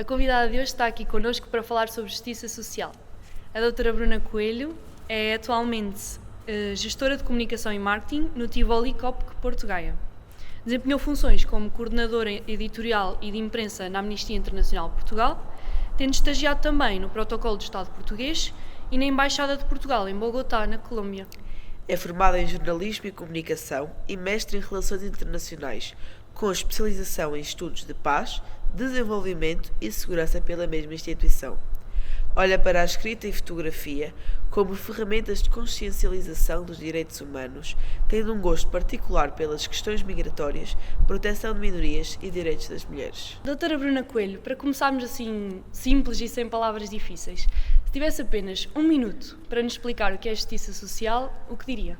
A convidada de hoje está aqui connosco para falar sobre justiça social. A doutora Bruna Coelho é atualmente gestora de comunicação e marketing no Tivoli Copc Porto Gaia. Desempenhou funções como coordenadora editorial e de imprensa na Amnistia Internacional de Portugal, tendo estagiado também no Protocolo do Estado Português e na Embaixada de Portugal em Bogotá, na Colômbia. É formada em jornalismo e comunicação e mestre em relações internacionais, com especialização em estudos de paz, desenvolvimento e segurança pela mesma instituição. Olha para a escrita e fotografia como ferramentas de consciencialização dos direitos humanos, tendo um gosto particular pelas questões migratórias, proteção de minorias e direitos das mulheres. Doutora Bruna Coelho, para começarmos assim simples e sem palavras difíceis, se tivesse apenas um minuto para nos explicar o que é justiça social, o que diria?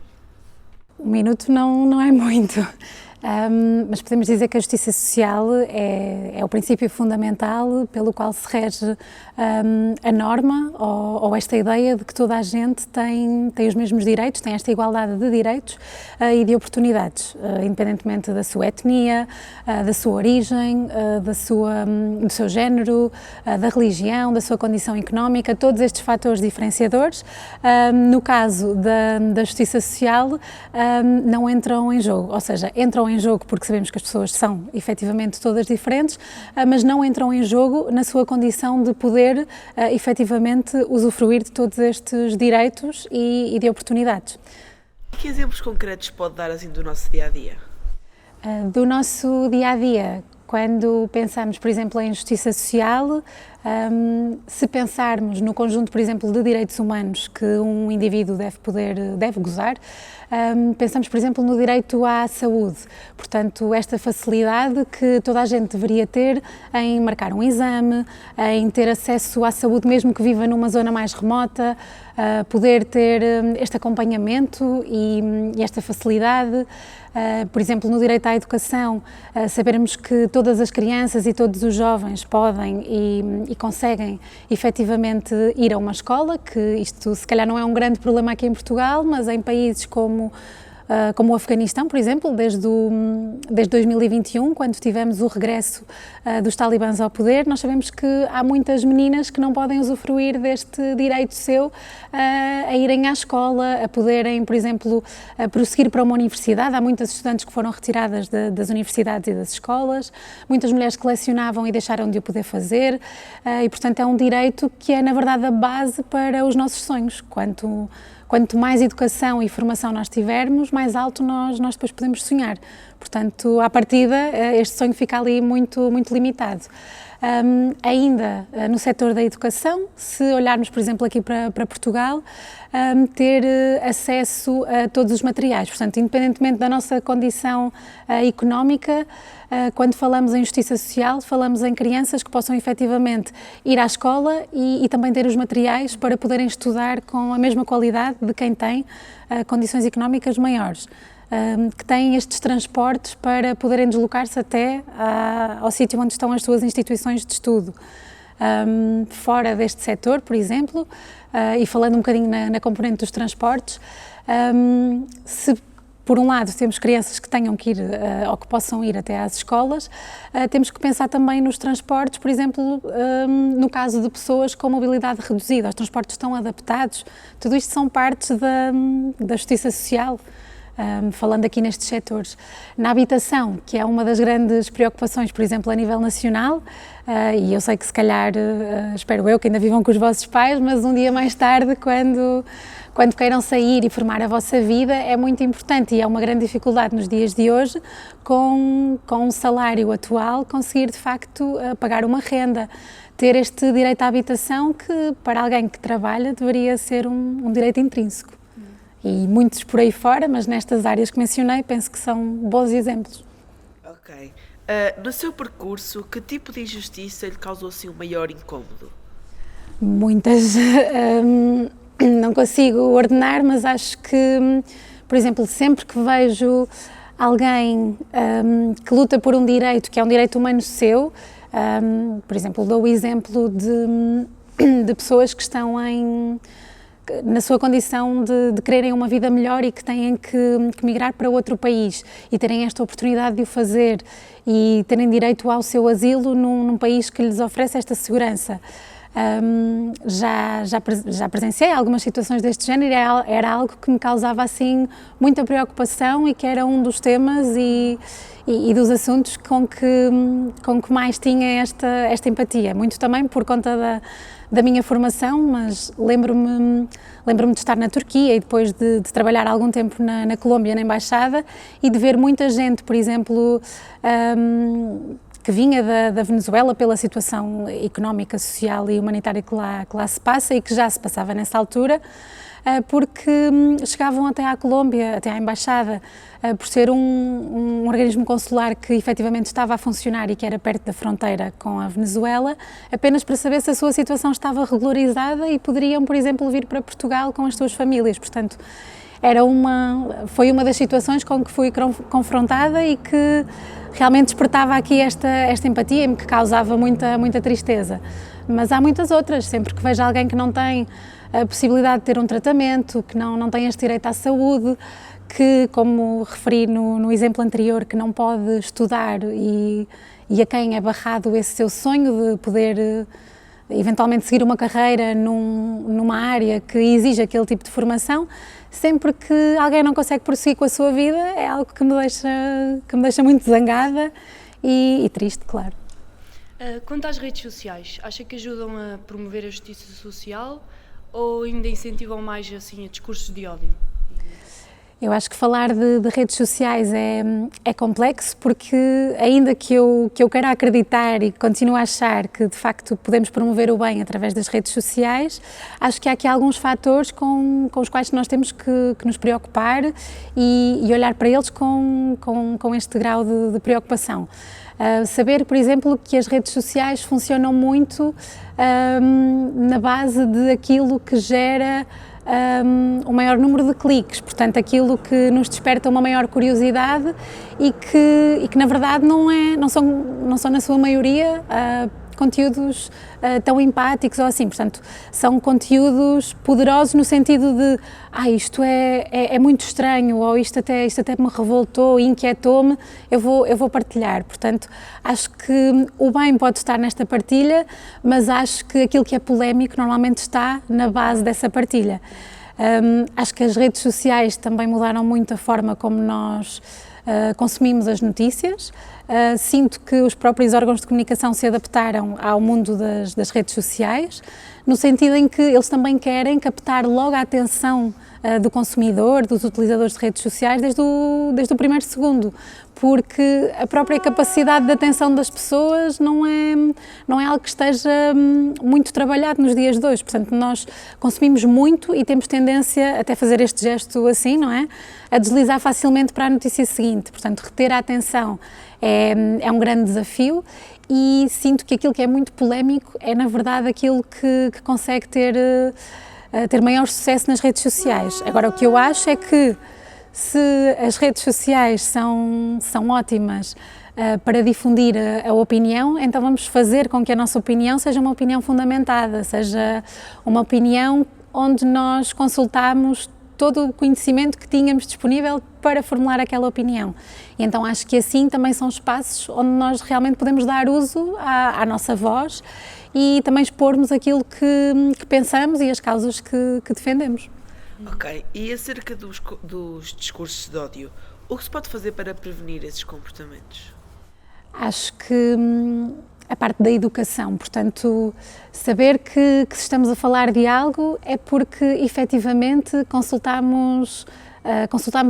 Um minuto não é muito, mas podemos dizer que a justiça social é o princípio fundamental pelo qual se rege a norma ou esta ideia de que toda a gente tem os mesmos direitos, tem esta igualdade de direitos e de oportunidades, independentemente da sua etnia, da sua origem, do seu género, da religião, da sua condição económica, todos estes fatores diferenciadores, no caso da justiça social, não entram em jogo, ou seja, entram em jogo porque sabemos que as pessoas são efetivamente todas diferentes, mas não entram em jogo na sua condição de poder efetivamente usufruir de todos estes direitos e de oportunidades. Que exemplos concretos pode dar assim do nosso dia-a-dia? Do nosso dia-a-dia, quando pensamos, por exemplo, em justiça social, se pensarmos no conjunto, por exemplo, de direitos humanos que um indivíduo deve gozar, pensamos, por exemplo, no direito à saúde. Portanto, esta facilidade que toda a gente deveria ter em marcar um exame, em ter acesso à saúde mesmo que viva numa zona mais remota, poder ter este acompanhamento e esta facilidade. Por exemplo, no direito à educação, sabermos que todas as crianças e todos os jovens podem e conseguem efetivamente ir a uma escola, que isto se calhar não é um grande problema aqui em Portugal, mas em países como o Afeganistão, por exemplo, desde 2021, quando tivemos o regresso dos talibãs ao poder, nós sabemos que há muitas meninas que não podem usufruir deste direito seu a irem à escola, a poderem, por exemplo, prosseguir para uma universidade. Há muitas estudantes que foram retiradas das universidades e das escolas, muitas mulheres que lecionavam e deixaram de o poder fazer, e portanto é um direito que é, na verdade, a base para os nossos sonhos. Quanto mais educação e formação nós tivermos, mais alto nós depois podemos sonhar. Portanto, à partida, este sonho fica ali muito limitado. Ainda no setor da educação, se olharmos, por exemplo, aqui para Portugal, ter acesso a todos os materiais. Portanto, independentemente da nossa condição económica, quando falamos em justiça social, falamos em crianças que possam efetivamente ir à escola e também ter os materiais para poderem estudar com a mesma qualidade de quem tem condições económicas maiores, que têm estes transportes para poderem deslocar-se até ao sítio onde estão as suas instituições de estudo. Fora deste setor, por exemplo, e falando um bocadinho na componente dos transportes, se por um lado temos crianças que tenham que ir ou que possam ir até às escolas, temos que pensar também nos transportes, por exemplo, no caso de pessoas com mobilidade reduzida, os transportes estão adaptados, tudo isto são partes da justiça social. Falando aqui nestes setores. Na habitação, que é uma das grandes preocupações, por exemplo, a nível nacional, e eu sei que se calhar, espero eu, que ainda vivam com os vossos pais, mas um dia mais tarde, quando queiram sair e formar a vossa vida, é muito importante e é uma grande dificuldade nos dias de hoje, com um salário atual, conseguir de facto pagar uma renda, ter este direito à habitação que, para alguém que trabalha, deveria ser um direito intrínseco. E muitos por aí fora, mas nestas áreas que mencionei, penso que são bons exemplos. Ok. No seu percurso, que tipo de injustiça lhe causou assim o maior incómodo? Muitas. Não consigo ordenar, mas acho que, por exemplo, sempre que vejo alguém que luta por um direito que é um direito humano seu, por exemplo, dou o exemplo de pessoas que estão na sua condição de quererem uma vida melhor e que têm que migrar para outro país e terem esta oportunidade de o fazer e terem direito ao seu asilo num país que lhes oferece esta segurança. Já presenciei algumas situações deste género e era algo que me causava assim muita preocupação e que era um dos temas e dos assuntos com que mais tinha esta empatia, muito também por conta da minha formação, mas lembro-me de estar na Turquia e depois de trabalhar algum tempo na Colômbia, na Embaixada, e de ver muita gente, por exemplo, que vinha da Venezuela pela situação económica, social e humanitária que lá se passa e que já se passava nessa altura, porque chegavam até à Colômbia, até à Embaixada, por ser um organismo consular que efetivamente estava a funcionar e que era perto da fronteira com a Venezuela, apenas para saber se a sua situação estava regularizada e poderiam, por exemplo, vir para Portugal com as suas famílias. Portanto, foi uma das situações com que fui confrontada e que realmente despertava aqui esta empatia e me causava muita tristeza. Mas há muitas outras, sempre que vejo alguém que não tem a possibilidade de ter um tratamento, que não tem este direito à saúde, que, como referi no exemplo anterior, que não pode estudar e a quem é barrado esse seu sonho de poder eventualmente seguir uma carreira numa área que exige aquele tipo de formação, sempre que alguém não consegue prosseguir com a sua vida, é algo que me deixa muito zangada e triste, claro. Quanto às redes sociais, acha que ajudam a promover a justiça social ou ainda incentivam mais assim, a discursos de ódio? Eu acho que falar de redes sociais é complexo, porque ainda que eu queira acreditar e continuo a achar que de facto podemos promover o bem através das redes sociais, acho que há aqui alguns fatores com os quais nós temos que nos preocupar e olhar para eles com este grau de preocupação. Saber, por exemplo, que as redes sociais funcionam muito na base de aquilo que gera um maior número de cliques, portanto aquilo que nos desperta uma maior curiosidade e que na verdade não são na sua maioria conteúdos tão empáticos ou assim, portanto são conteúdos poderosos no sentido de isto é muito estranho ou isto até me revoltou e inquietou-me, eu vou partilhar. Portanto, acho que o bem pode estar nesta partilha, mas acho que aquilo que é polémico normalmente está na base dessa partilha. Acho que as redes sociais também mudaram muito a forma como nós consumimos as notícias. Sinto que os próprios órgãos de comunicação se adaptaram ao mundo das redes sociais, no sentido em que eles também querem captar logo a atenção do consumidor, dos utilizadores de redes sociais, desde o primeiro segundo, porque a própria capacidade de atenção das pessoas não é algo que esteja muito trabalhado nos dias de hoje. Portanto, nós consumimos muito e temos tendência até a fazer este gesto assim, não é? A deslizar facilmente para a notícia seguinte. Portanto, reter a atenção é um grande desafio e sinto que aquilo que é muito polémico é, na verdade, aquilo que consegue ter maior sucesso nas redes sociais. Agora, o que eu acho é que se as redes sociais são ótimas para difundir a opinião, então vamos fazer com que a nossa opinião seja uma opinião fundamentada, seja uma opinião onde nós consultamos todo o conhecimento que tínhamos disponível para formular aquela opinião. E então acho que assim também são espaços onde nós realmente podemos dar uso à nossa voz e também expormos aquilo que pensamos e as causas que defendemos. Ok, e acerca dos discursos de ódio, o que se pode fazer para prevenir esses comportamentos? Acho que a parte da educação, portanto, saber que se estamos a falar de algo é porque efetivamente consultamos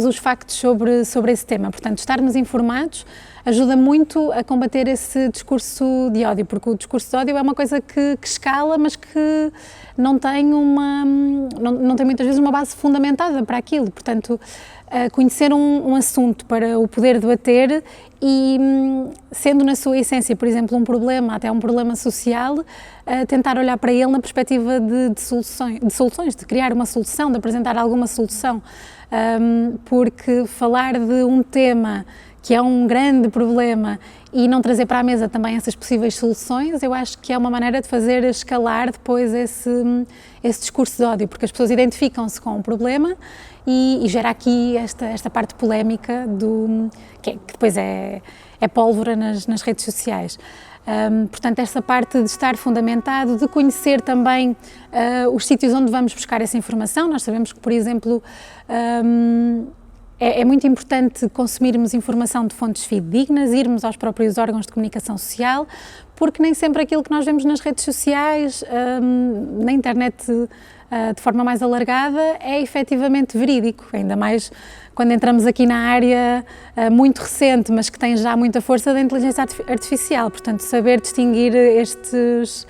os factos sobre esse tema. Portanto, estarmos informados ajuda muito a combater esse discurso de ódio, porque o discurso de ódio é uma coisa que escala, mas que não tem muitas vezes uma base fundamentada para aquilo. Portanto, conhecer um assunto para o poder debater e, sendo na sua essência, por exemplo, um problema, até um problema social, tentar olhar para ele na perspectiva de soluções, de criar uma solução, de apresentar alguma solução, porque falar de um tema que é um grande problema, e não trazer para a mesa também essas possíveis soluções, eu acho que é uma maneira de fazer escalar depois esse discurso de ódio, porque as pessoas identificam-se com o problema e gera aqui esta parte polémica que depois é pólvora nas redes sociais. Portanto, esta parte de estar fundamentado, de conhecer também os sítios onde vamos buscar essa informação. Nós sabemos que, por exemplo, é muito importante consumirmos informação de fontes fidedignas, irmos aos próprios órgãos de comunicação social, porque nem sempre aquilo que nós vemos nas redes sociais, na internet de forma mais alargada, é efetivamente verídico, ainda mais quando entramos aqui na área muito recente, mas que tem já muita força da inteligência artificial. Portanto, saber distinguir estas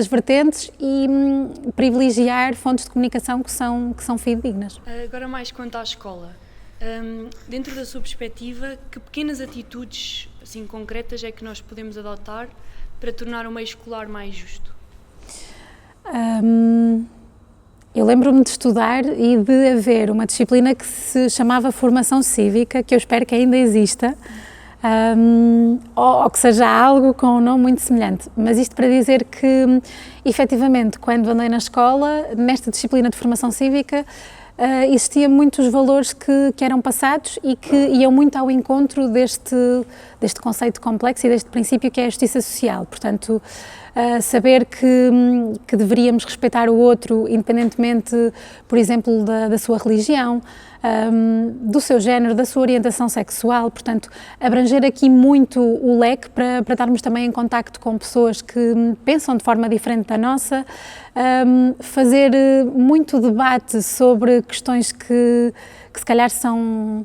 vertentes e privilegiar fontes de comunicação que são fidedignas. Agora mais quanto à escola. Dentro da sua perspectiva, que pequenas atitudes assim, concretas é que nós podemos adotar para tornar o meio escolar mais justo? Eu lembro-me de estudar e de haver uma disciplina que se chamava Formação Cívica, que eu espero que ainda exista, ou que seja algo com um nome muito semelhante. Mas isto para dizer que, efetivamente, quando andei na escola, nesta disciplina de Formação Cívica, existiam muitos valores que eram passados e que iam muito ao encontro deste conceito complexo e deste princípio que é a justiça social. Portanto, saber que deveríamos respeitar o outro independentemente, por exemplo, da sua religião, do seu género, da sua orientação sexual, portanto, abranger aqui muito o leque para estarmos também em contacto com pessoas que pensam de forma diferente da nossa, fazer muito debate sobre questões que se calhar são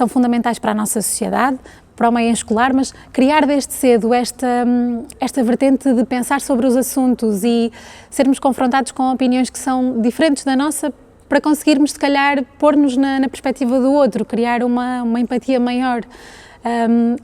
fundamentais para a nossa sociedade, para o meio escolar, mas criar desde cedo esta vertente de pensar sobre os assuntos e sermos confrontados com opiniões que são diferentes da nossa, para conseguirmos, se calhar, pôr-nos na perspectiva do outro, criar uma empatia maior.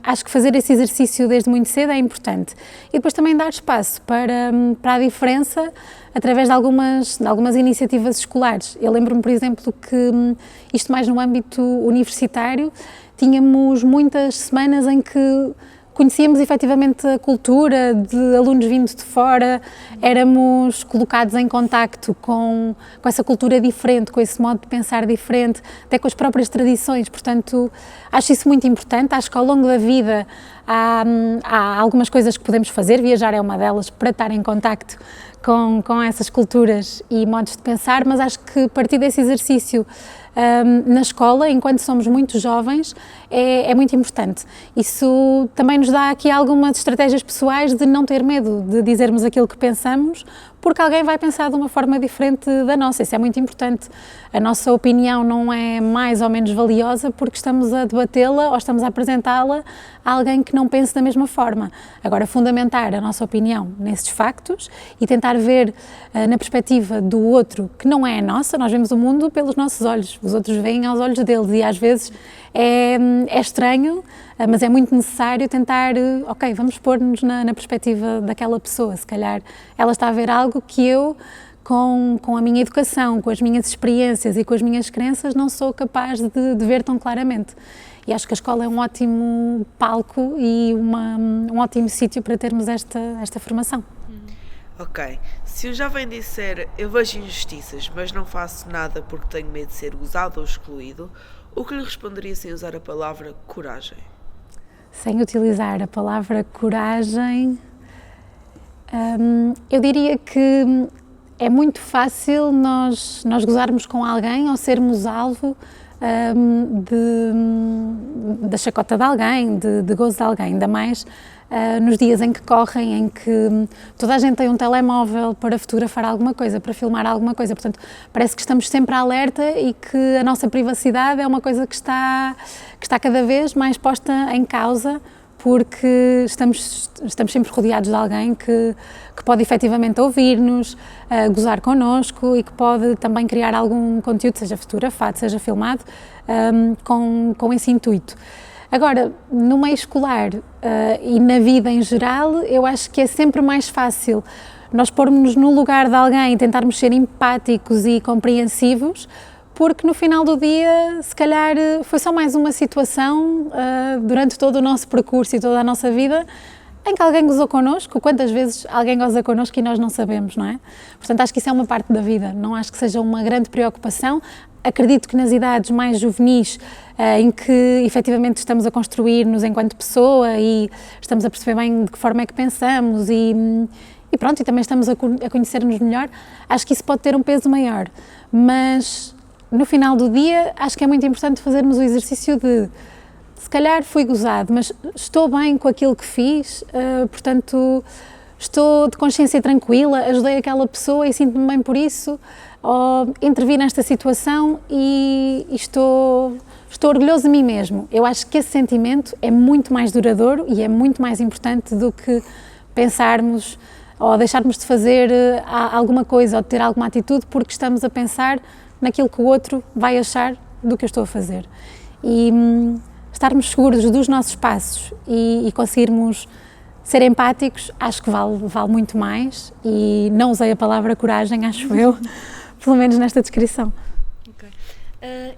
Acho que fazer esse exercício desde muito cedo é importante. E depois também dar espaço para a diferença através de algumas iniciativas escolares. Eu lembro-me, por exemplo, que isto mais no âmbito universitário, tínhamos muitas semanas em que conhecíamos efetivamente a cultura de alunos vindos de fora, éramos colocados em contacto com essa cultura diferente, com esse modo de pensar diferente, até com as próprias tradições. Portanto, acho isso muito importante. Acho que ao longo da vida há algumas coisas que podemos fazer, viajar é uma delas, para estar em contacto com essas culturas e modos de pensar, mas acho que a partir desse exercício na escola, enquanto somos muito jovens, é muito importante. Isso também nos dá aqui algumas estratégias pessoais de não ter medo de dizermos aquilo que pensamos, porque alguém vai pensar de uma forma diferente da nossa. Isso é muito importante. A nossa opinião não é mais ou menos valiosa porque estamos a debatê-la ou estamos a apresentá-la a alguém que não pense da mesma forma. Agora, fundamentar a nossa opinião nesses factos e tentar ver na perspectiva do outro, que não é a nossa. Nós vemos o mundo pelos nossos olhos, os outros veem aos olhos deles e às vezes é estranho, mas é muito necessário tentar, ok, vamos pôr-nos na perspectiva daquela pessoa. Se calhar ela está a ver algo que eu, com a minha educação, com as minhas experiências e com as minhas crenças, não sou capaz de ver tão claramente. E acho que a escola é um ótimo palco e um ótimo sítio para termos esta formação. Ok, se um jovem disser eu vejo injustiças, mas não faço nada porque tenho medo de ser gozado ou excluído, o que lhe responderia sem usar a palavra coragem? Sem utilizar a palavra coragem, eu diria que é muito fácil nós gozarmos com alguém ou sermos alvo da chacota de alguém, de gozo de alguém, ainda mais nos dias em que correm, em que toda a gente tem um telemóvel para fotografar alguma coisa, para filmar alguma coisa, portanto parece que estamos sempre alerta e que a nossa privacidade é uma coisa que está cada vez mais posta em causa, porque estamos sempre rodeados de alguém que pode efetivamente ouvir-nos, gozar connosco e que pode também criar algum conteúdo, seja fotografado, seja filmado, com esse intuito. Agora, no meio escolar e na vida em geral, eu acho que é sempre mais fácil nós pormos-nos no lugar de alguém e tentarmos ser empáticos e compreensivos, porque no final do dia, se calhar, foi só mais uma situação durante todo o nosso percurso e toda a nossa vida em que alguém gozou connosco. Quantas vezes alguém goza connosco e nós não sabemos, não é? Portanto, acho que isso é uma parte da vida, não acho que seja uma grande preocupação. Acredito que nas idades mais juvenis, em que efetivamente estamos a construir-nos enquanto pessoa e estamos a perceber bem de que forma é que pensamos e pronto, e também estamos a conhecer-nos melhor, acho que isso pode ter um peso maior, mas no final do dia acho que é muito importante fazermos o exercício de, se calhar fui gozado, mas estou bem com aquilo que fiz, portanto estou de consciência tranquila, ajudei aquela pessoa e sinto-me bem por isso, ou intervi nesta situação e estou orgulhoso de mim mesmo. Eu acho que esse sentimento é muito mais duradouro e é muito mais importante do que pensarmos ou deixarmos de fazer alguma coisa ou de ter alguma atitude porque estamos a pensar naquilo que o outro vai achar do que eu estou a fazer. E estarmos seguros dos nossos passos e conseguirmos ser empáticos, acho que vale muito mais, e não usei a palavra coragem, acho eu, pelo menos nesta descrição. Ok.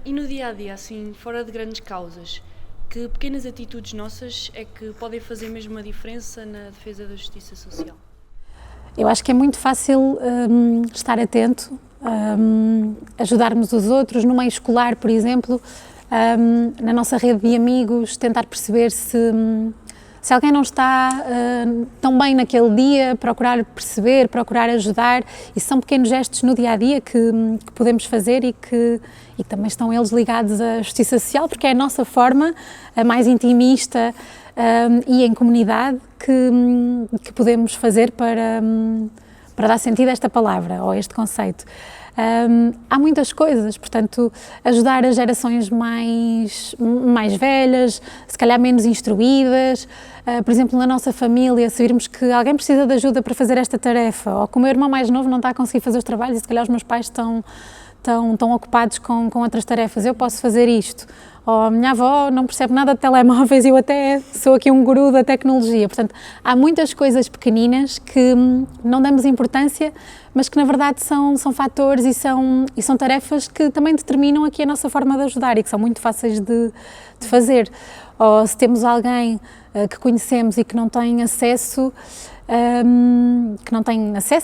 E no dia-a-dia, assim, fora de grandes causas, que pequenas atitudes nossas é que podem fazer mesmo uma diferença na defesa da justiça social? Eu acho que é muito fácil estar atento, ajudarmos os outros, no meio escolar, por exemplo, na nossa rede de amigos, tentar perceber se alguém não está tão bem naquele dia, procurar perceber, procurar ajudar, e são pequenos gestos no dia-a-dia que podemos fazer e que também estão eles ligados à justiça social, porque é a nossa forma, a mais intimista e em comunidade, que podemos fazer para dar sentido a esta palavra, ou a este conceito. Há muitas coisas, portanto, ajudar as gerações mais velhas, se calhar menos instruídas, por exemplo, na nossa família, se virmos que alguém precisa de ajuda para fazer esta tarefa, ou que o meu irmão mais novo não está a conseguir fazer os trabalhos e se calhar os meus pais estão ocupados com outras tarefas, eu posso fazer isto. Ou a minha avó não percebe nada de telemóveis e eu até sou aqui um guru da tecnologia. Portanto, há muitas coisas pequeninas que não damos importância, mas que na verdade são fatores e são tarefas que também determinam aqui a nossa forma de ajudar e que são muito fáceis de fazer. Ou se temos alguém que conhecemos e que não tem acesso,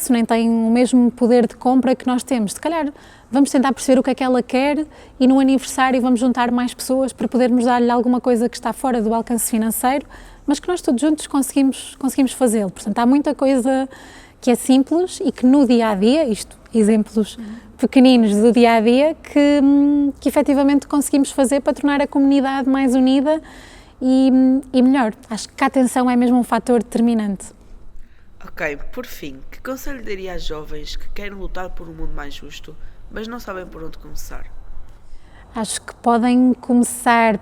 nem tem o mesmo poder de compra que nós temos, se calhar vamos tentar perceber o que é que ela quer e no aniversário vamos juntar mais pessoas para podermos dar-lhe alguma coisa que está fora do alcance financeiro, mas que nós todos juntos conseguimos fazê-lo. Portanto, há muita coisa que é simples e que no dia-a-dia, exemplos pequeninos do dia-a-dia, que efetivamente conseguimos fazer para tornar a comunidade mais unida e melhor. Acho que a atenção é mesmo um fator determinante. Ok, por fim, que conselho daria às jovens que querem lutar por um mundo mais justo, mas não sabem por onde começar? Acho que podem começar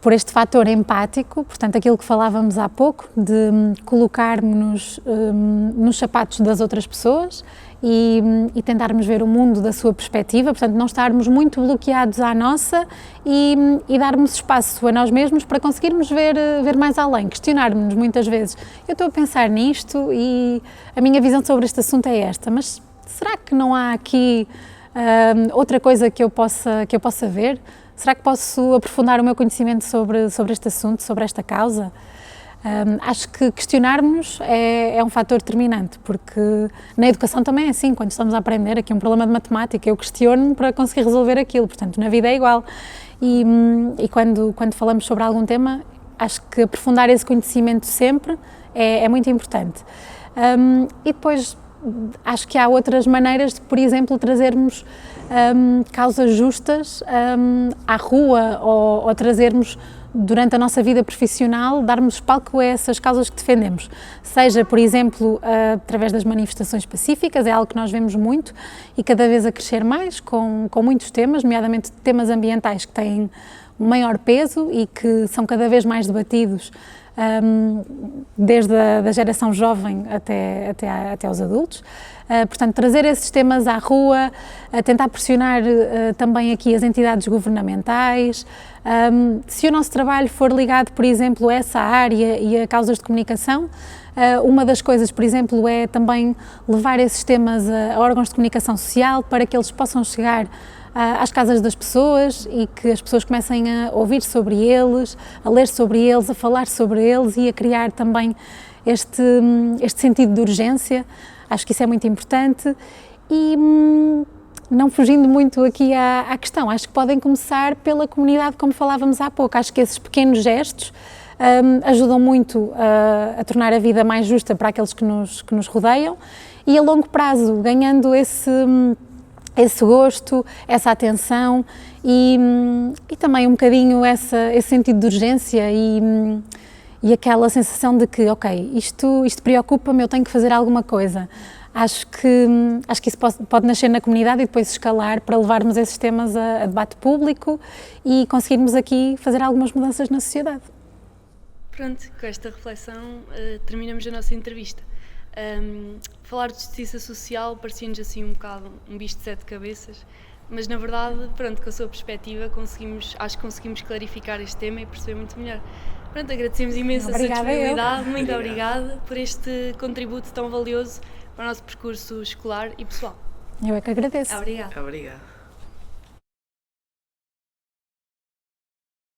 por este fator empático, portanto aquilo que falávamos há pouco, de colocarmos-nos nos sapatos das outras pessoas e tentarmos ver o mundo da sua perspectiva, portanto não estarmos muito bloqueados à nossa e darmos espaço a nós mesmos para conseguirmos ver mais além, questionarmos-nos muitas vezes. Eu estou a pensar nisto e a minha visão sobre este assunto é esta, mas será que não há aqui outra coisa que eu possa ver? Será que posso aprofundar o meu conhecimento sobre este assunto, sobre esta causa? Acho que questionarmos é um fator determinante, porque na educação também é assim, quando estamos a aprender aqui um problema de matemática, eu questiono-me para conseguir resolver aquilo, portanto na vida é igual. E quando falamos sobre algum tema, acho que aprofundar esse conhecimento sempre é muito importante. E depois acho que há outras maneiras de, por exemplo, trazermos causas justas à rua ou trazermos durante a nossa vida profissional, darmos palco a essas causas que defendemos. Seja, por exemplo, através das manifestações pacíficas, é algo que nós vemos muito e cada vez a crescer mais, com muitos temas, nomeadamente temas ambientais que têm um maior peso e que são cada vez mais debatidos desde a da geração jovem até aos adultos. Portanto, trazer esses temas à rua, tentar pressionar também aqui as entidades governamentais. Se o nosso trabalho for ligado, por exemplo, a essa área e a causas de comunicação, uma das coisas, por exemplo, é também levar esses temas a órgãos de comunicação social para que eles possam chegar às casas das pessoas e que as pessoas comecem a ouvir sobre eles, a ler sobre eles, a falar sobre eles e a criar também este sentido de urgência. Acho que isso é muito importante e, não fugindo muito aqui à questão, acho que podem começar pela comunidade, como falávamos há pouco. Acho que esses pequenos gestos ajudam muito a tornar a vida mais justa para aqueles que nos rodeiam e, a longo prazo, ganhando esse gosto, essa atenção e também um bocadinho esse sentido de urgência e aquela sensação de que, ok, isto preocupa-me, eu tenho que fazer alguma coisa. Acho que isso pode nascer na comunidade e depois escalar para levarmos esses temas a debate público e conseguirmos aqui fazer algumas mudanças na sociedade. Pronto, com esta reflexão terminamos a nossa entrevista. Falar de justiça social parecia-nos assim um bocado um bicho de 7 cabeças, mas na verdade, pronto, com a sua perspectiva acho que conseguimos clarificar este tema e perceber muito melhor. Pronto, agradecemos imenso a sua disponibilidade, muito obrigada por este contributo tão valioso para o nosso percurso escolar e pessoal. Eu é que agradeço. Obrigada. Obrigada.